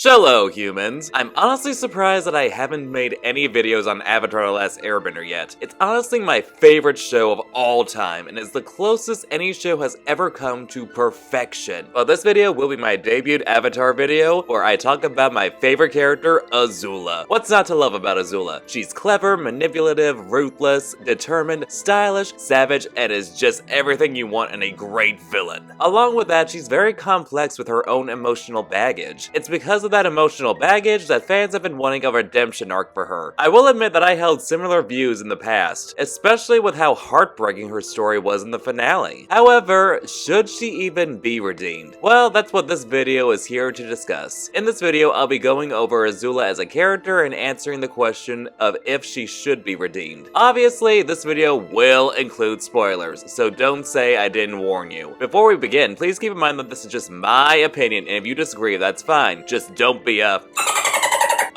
Shallow humans! I'm honestly surprised that I haven't made any videos on Avatar: The Last Airbender yet. It's honestly my favorite show of all time, and is the closest any show has ever come to perfection. Well, this video will be my debut Avatar video, where I talk about my favorite character, Azula. What's not to love about Azula? She's clever, manipulative, ruthless, determined, stylish, savage, and is just everything you want in a great villain. Along with that, she's very complex with her own emotional baggage. It's because of that emotional baggage that fans have been wanting a redemption arc for her. I will admit that I held similar views in the past, especially with how heartbreaking her story was in the finale. However, should she even be redeemed? Well, that's what this video is here to discuss. In this video, I'll be going over Azula as a character and answering the question of if she should be redeemed. Obviously, this video will include spoilers, so don't say I didn't warn you. Before we begin, please keep in mind that this is just my opinion, and if you disagree, that's fine. Just don't be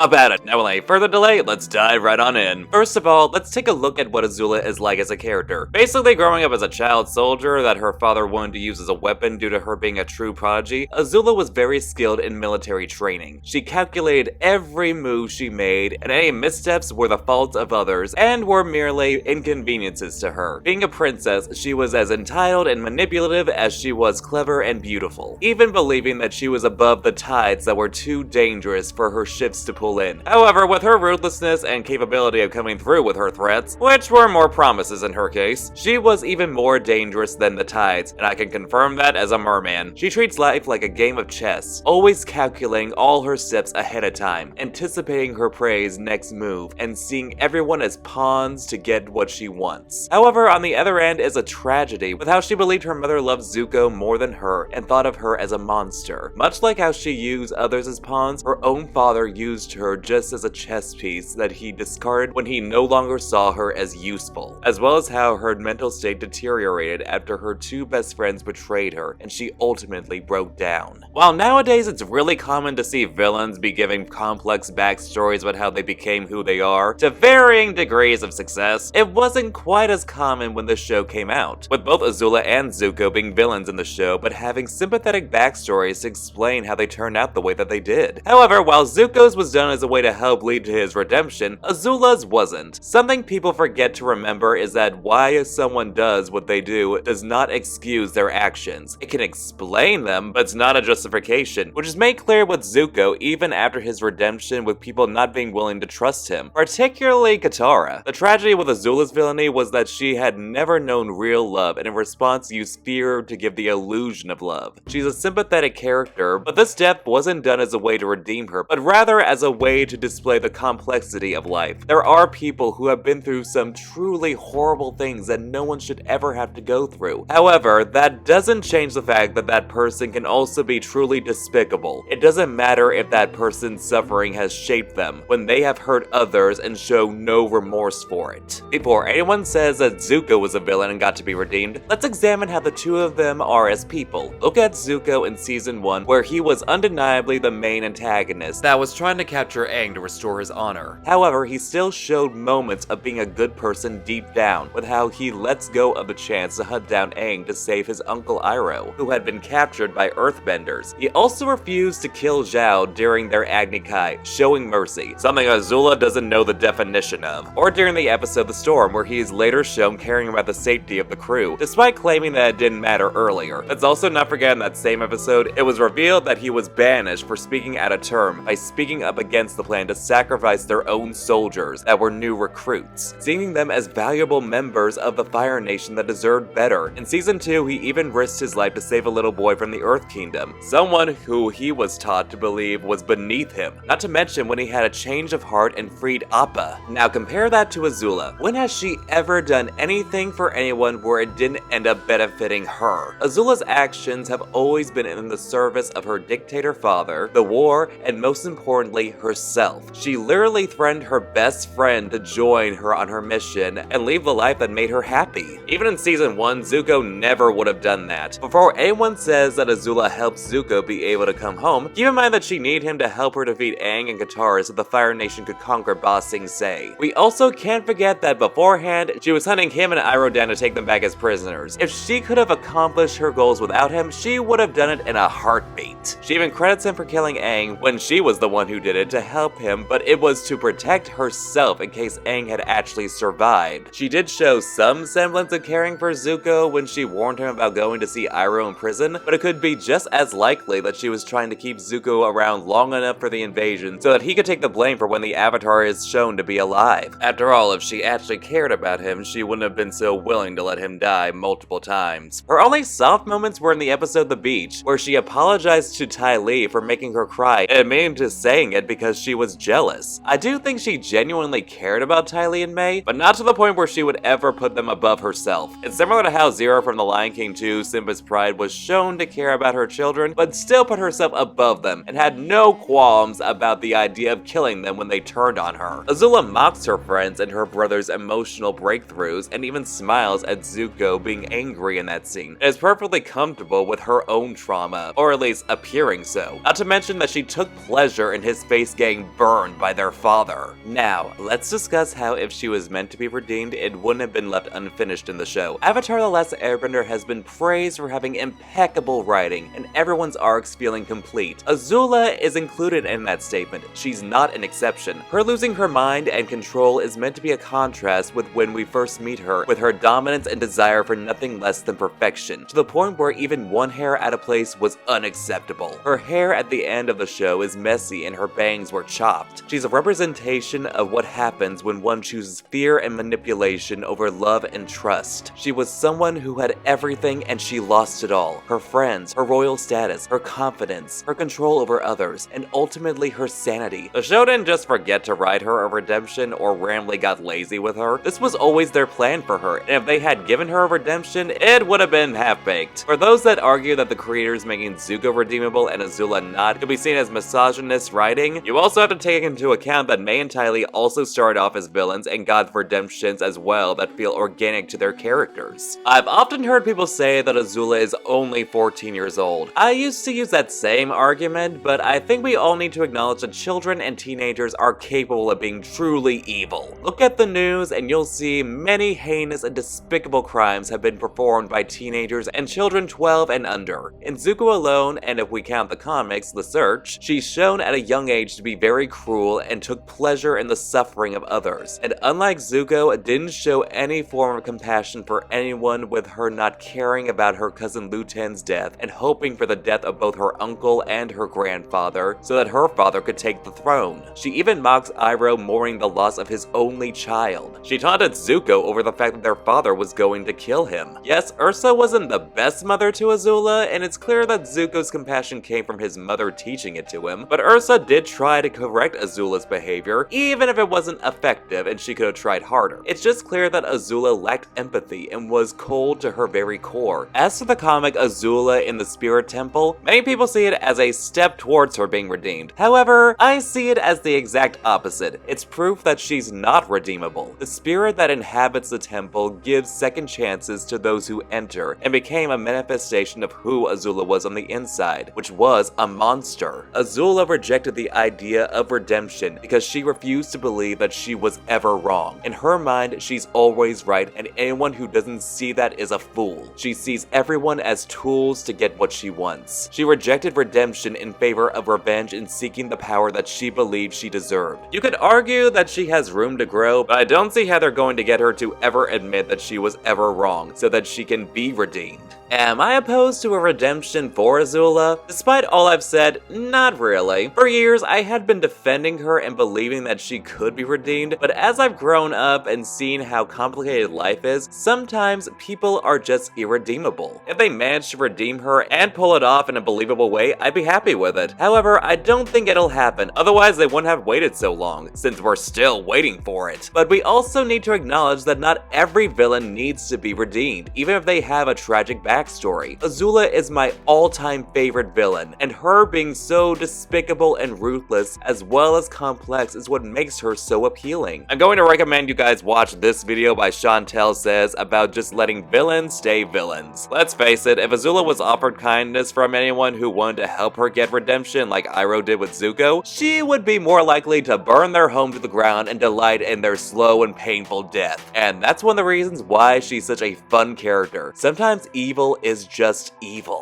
about it. Now, without any further delay, let's dive right on in. First of all, let's take a look at what Azula is like as a character. Basically, growing up as a child soldier that her father wanted to use as a weapon due to her being a true prodigy, Azula was very skilled in military training. She calculated every move she made, and any missteps were the fault of others, and were merely inconveniences to her. Being a princess, she was as entitled and manipulative as she was clever and beautiful, even believing that she was above the tides that were too dangerous for her ships to pull in. However, with her ruthlessness and capability of coming through with her threats, which were more promises in her case, she was even more dangerous than the tides, and I can confirm that as a merman. She treats life like a game of chess, always calculating all her steps ahead of time, anticipating her prey's next move, and seeing everyone as pawns to get what she wants. However, on the other end is a tragedy with how she believed her mother loved Zuko more than her and thought of her as a monster. Much like how she used others as pawns, her own father used her just as a chess piece that he discarded when he no longer saw her as useful, as well as how her mental state deteriorated after her two best friends betrayed her and she ultimately broke down. While nowadays it's really common to see villains be given complex backstories about how they became who they are, to varying degrees of success, it wasn't quite as common when the show came out, with both Azula and Zuko being villains in the show but having sympathetic backstories to explain how they turned out the way that they did. However, while Zuko's was done as a way to help lead to his redemption, Azula's wasn't. Something people forget to remember is that why someone does what they do does not excuse their actions. It can explain them, but it's not a justification, which is made clear with Zuko even after his redemption, with people not being willing to trust him, particularly Katara. The tragedy with Azula's villainy was that she had never known real love, and in response used fear to give the illusion of love. She's a sympathetic character, but this death wasn't done as a way to redeem her, but rather as a way to display the complexity of life. There are people who have been through some truly horrible things that no one should ever have to go through. However, that doesn't change the fact that that person can also be truly despicable. It doesn't matter if that person's suffering has shaped them, when they have hurt others and show no remorse for it. Before anyone says that Zuko was a villain and got to be redeemed, let's examine how the two of them are as people. Look at Zuko in season 1, where he was undeniably the main antagonist that was trying to capture Aang to restore his honor. However, he still showed moments of being a good person deep down, with how he lets go of the chance to hunt down Aang to save his uncle Iroh, who had been captured by earthbenders. He also refused to kill Zhao during their Agni Kai, showing mercy, something Azula doesn't know the definition of. Or during the episode The Storm, where he is later shown caring about the safety of the crew, despite claiming that it didn't matter earlier. Let's also not forget in that same episode, it was revealed that he was banished for speaking out of term by speaking up against the plan to sacrifice their own soldiers that were new recruits, seeing them as valuable members of the Fire Nation that deserved better. In season 2, he even risked his life to save a little boy from the Earth Kingdom, someone who he was taught to believe was beneath him, not to mention when he had a change of heart and freed Appa. Now compare that to Azula. When has she ever done anything for anyone where it didn't end up benefiting her? Azula's actions have always been in the service of her dictator father, the war, and most importantly, herself. She literally threatened her best friend to join her on her mission and leave the life that made her happy. Even in season 1, Zuko never would have done that. Before anyone says that Azula helps Zuko be able to come home, keep in mind that she needed him to help her defeat Aang and Katara so the Fire Nation could conquer Ba Sing Se. We also can't forget that beforehand, she was hunting him and Iroh down to take them back as prisoners. If she could have accomplished her goals without him, she would have done it in a heartbeat. She even credits him for killing Aang when she was the one who did it to help him, but it was to protect herself in case Aang had actually survived. She did show some semblance of caring for Zuko when she warned him about going to see Iroh in prison, but it could be just as likely that she was trying to keep Zuko around long enough for the invasion so that he could take the blame for when the Avatar is shown to be alive. After all, if she actually cared about him, she wouldn't have been so willing to let him die multiple times. Her only soft moments were in the episode The Beach, where she apologized to Ty Lee for making her cry and admitting to saying it because she was jealous. I do think she genuinely cared about Ty Lee and May, but not to the point where she would ever put them above herself. It's similar to how Zero from The Lion King 2, Simba's Pride, was shown to care about her children, but still put herself above them and had no qualms about the idea of killing them when they turned on her. Azula mocks her friends and her brother's emotional breakthroughs and even smiles at Zuko being angry in that scene, and is perfectly comfortable with her own trauma, or at least appearing so. Not to mention that she took pleasure in his face getting burned by their father. Now, let's discuss how if she was meant to be redeemed, it wouldn't have been left unfinished in the show. Avatar The Last Airbender has been praised for having impeccable writing, and everyone's arcs feeling complete. Azula is included in that statement. She's not an exception. Her losing her mind and control is meant to be a contrast with when we first meet her, with her dominance and desire for nothing less than perfection, to the point where even one hair out of place was unacceptable. Her hair at the end of the show is messy and her bangs were chopped. She's a representation of what happens when one chooses fear and manipulation over love and trust. She was someone who had everything and she lost it all. Her friends, her royal status, her confidence, her control over others, and ultimately her sanity. The show didn't just forget to write her a redemption or randomly got lazy with her. This was always their plan for her, and if they had given her a redemption, it would have been half-baked. For those that argue that the creators making Zuko redeemable and Azula not could be seen as misogynist writing, you also have to take into account that May and Ty Lee also started off as villains and got redemptions as well that feel organic to their characters. I've often heard people say that Azula is only 14 years old. I used to use that same argument, but I think we all need to acknowledge that children and teenagers are capable of being truly evil. Look at the news and you'll see many heinous and despicable crimes have been performed by teenagers and children 12 and under. In Zuko alone, and if we count the comics, The Search, she's shown at a young age to be very cruel and took pleasure in the suffering of others. And unlike Zuko, it didn't show any form of compassion for anyone, with her not caring about her cousin Lu Ten's death and hoping for the death of both her uncle and her grandfather so that her father could take the throne. She even mocks Iroh mourning the loss of his only child. She taunted Zuko over the fact that their father was going to kill him. Yes, Ursa wasn't the best mother to Azula, and it's clear that Zuko's compassion came from his mother teaching it to him, but Ursa did try to correct Azula's behavior, even if it wasn't effective and she could have tried harder. It's just clear that Azula lacked empathy and was cold to her very core. As to the comic Azula in the Spirit Temple, many people see it as a step towards her being redeemed. However, I see it as the exact opposite. It's proof that she's not redeemable. The spirit that inhabits the temple gives second chances to those who enter, and became a manifestation of who Azula was on the inside, which was a monster. Azula rejected the idea of redemption because she refused to believe that she was ever wrong. In her mind, she's always right, and anyone who doesn't see that is a fool. She sees everyone as tools to get what she wants. She rejected redemption in favor of revenge and seeking the power that she believed she deserved. You could argue that she has room to grow, but I don't see how they're going to get her to ever admit that she was ever wrong so that she can be redeemed. Am I opposed to a redemption for Azula? Despite all I've said, not really. For years, I had been defending her and believing that she could be redeemed, but as I've grown up and seen how complicated life is, sometimes people are just irredeemable. If they manage to redeem her and pull it off in a believable way, I'd be happy with it. However, I don't think it'll happen, otherwise they wouldn't have waited so long, since we're still waiting for it. But we also need to acknowledge that not every villain needs to be redeemed, even if they have a tragic backstory. Azula is my all-time favorite villain, and her being so despicable and ruthless ruthless as well as complex is what makes her so appealing. I'm going to recommend you guys watch this video by Chantel Says about just letting villains stay villains. Let's face it, if Azula was offered kindness from anyone who wanted to help her get redemption like Iroh did with Zuko, she would be more likely to burn their home to the ground and delight in their slow and painful death. And that's one of the reasons why she's such a fun character. Sometimes evil is just evil.